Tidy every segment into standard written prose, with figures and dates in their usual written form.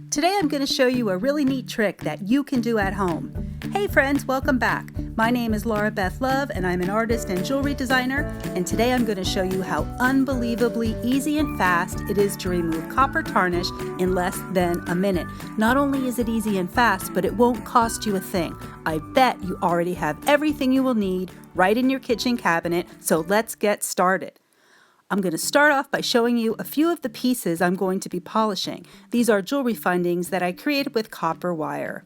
Today I'm going to show you a really neat trick that you can do at home. Hey friends, welcome back. My name is Beth Love and I'm an artist and jewelry designer, and today I'm going to show you how unbelievably easy and fast it is to remove copper tarnish in less than a minute. Not only is it easy and fast, but it won't cost you a thing. I bet you already have everything you will need right in your kitchen cabinet, so let's get started. I'm going to start off by showing you a few of the pieces I'm going to be polishing. These are jewelry findings that I created with copper wire.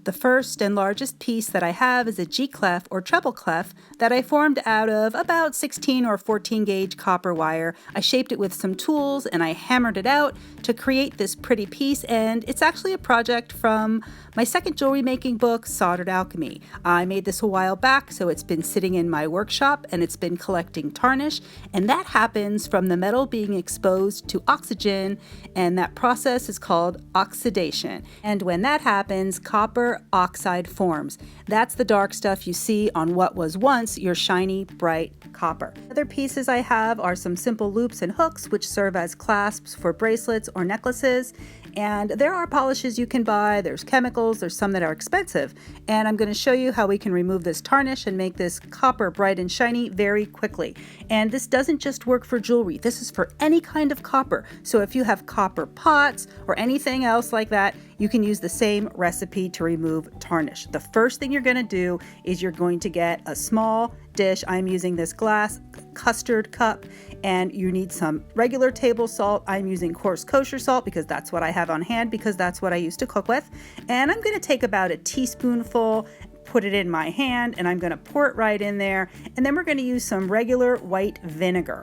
The first and largest piece that I have is a G-clef or treble clef that I formed out of about 16 or 14 gauge copper wire. I shaped it with some tools and I hammered it out to create this pretty piece, and it's actually a project from my second jewelry making book, Soldered Alchemy. I made this a while back, so it's been sitting in my workshop and it's been collecting tarnish, and that happens from the metal being exposed to oxygen, and that process is called oxidation. And when that happens, copper oxide forms. That's the dark stuff you see on what was once your shiny, bright copper. Other pieces I have are some simple loops and hooks, which serve as clasps for bracelets or necklaces. And there are polishes you can buy, there's chemicals, there's some that are expensive. And I'm going to show you how we can remove this tarnish and make this copper bright and shiny very quickly. And this doesn't just work for jewelry, this is for any kind of copper. So if you have copper pots or anything else like that, you can use the same recipe to remove tarnish. The first thing you're going to do is you're going to get a small dish. I'm using this glass custard cup, and you need some regular table salt. I'm using coarse kosher salt because that's what I have on hand, because that's what I used to cook with. And I'm going to take about a teaspoonful, put it in my hand, and I'm going to pour it right in there. And then we're going to use some regular white vinegar.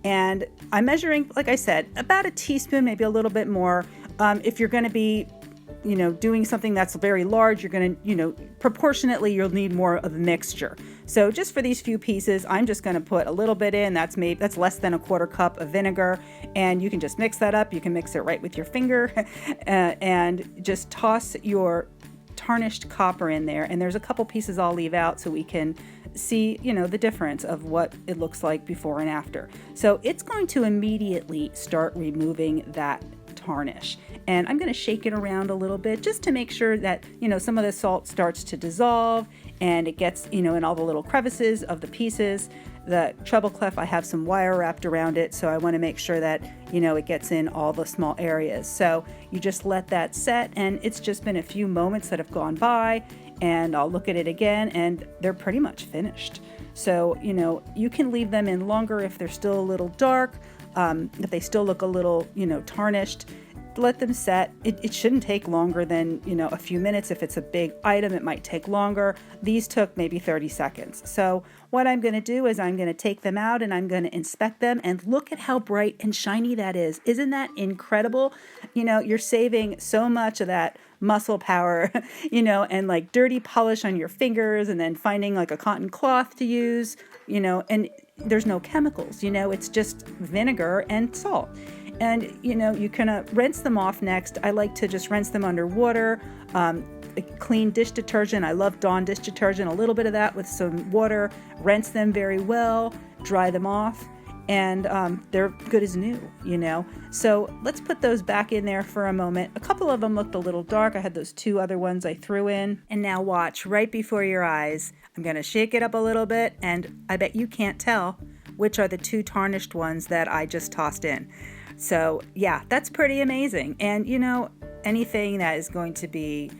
And I'm measuring, like I said, about a teaspoon, maybe a little bit more. If you're going to be doing something that's very large, you're going to, proportionately, you'll need more of a mixture. So just for these few pieces, I'm just going to put a little bit in. That's less than a quarter cup of vinegar, and you can just mix that up. You can mix it right with your finger and just toss your tarnished copper in there. And there's a couple pieces I'll leave out so we can see, the difference of what it looks like before and after. So it's going to immediately start removing that tarnish. And I'm going to shake it around a little bit just to make sure that, some of the salt starts to dissolve and it gets, in all the little crevices of the pieces. The treble clef, I have some wire wrapped around it, so I want to make sure that, it gets in all the small areas. So you just let that set, and it's just been a few moments that have gone by, and I'll look at it again, and they're pretty much finished. So, you can leave them in longer if they're still a little dark. If they still look a little, tarnished, let them set. It shouldn't take longer than, a few minutes. If it's a big item, it might take longer. These took maybe 30 seconds. So what I'm going to do is I'm going to take them out and I'm going to inspect them, and look at how bright and shiny that is. Isn't that incredible? You're saving so much of that muscle power, and like dirty polish on your fingers, and then finding like a cotton cloth to use, and there's no chemicals, it's just vinegar and salt. And, you can rinse them off next. I like to just rinse them under water, clean dish detergent. I love Dawn dish detergent, a little bit of that with some water, rinse them very well, dry them off, and they're good as new, So let's put those back in there for a moment. A couple of them looked a little dark. I had those two other ones I threw in. And now watch right before your eyes. I'm going to shake it up a little bit, and I bet you can't tell which are the two tarnished ones that I just tossed in. So yeah, that's pretty amazing. And anything that is going to be,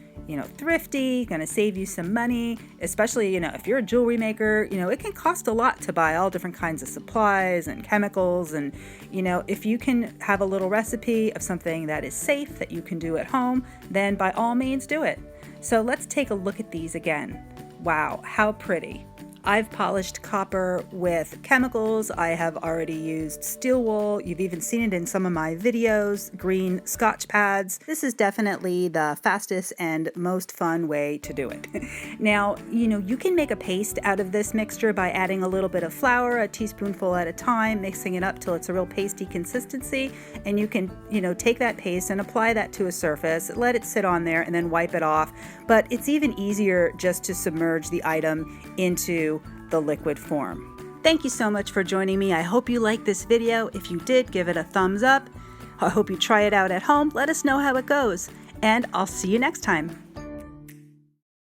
thrifty, going to save you some money, especially, if you're a jewelry maker, it can cost a lot to buy all different kinds of supplies and chemicals. And, if you can have a little recipe of something that is safe that you can do at home, then by all means do it. So let's take a look at these again. Wow, how pretty. I've polished copper with chemicals. I have already used steel wool. You've even seen it in some of my videos, green Scotch pads. This is definitely the fastest and most fun way to do it. Now, you can make a paste out of this mixture by adding a little bit of flour, a teaspoonful at a time, mixing it up till it's a real pasty consistency. And you can, take that paste and apply that to a surface, let it sit on there, and then wipe it off. But it's even easier just to submerge the item into the liquid form. Thank you so much for joining me. I hope you liked this video. If you did, give it a thumbs up. I hope you try it out at home. Let us know how it goes. And I'll see you next time.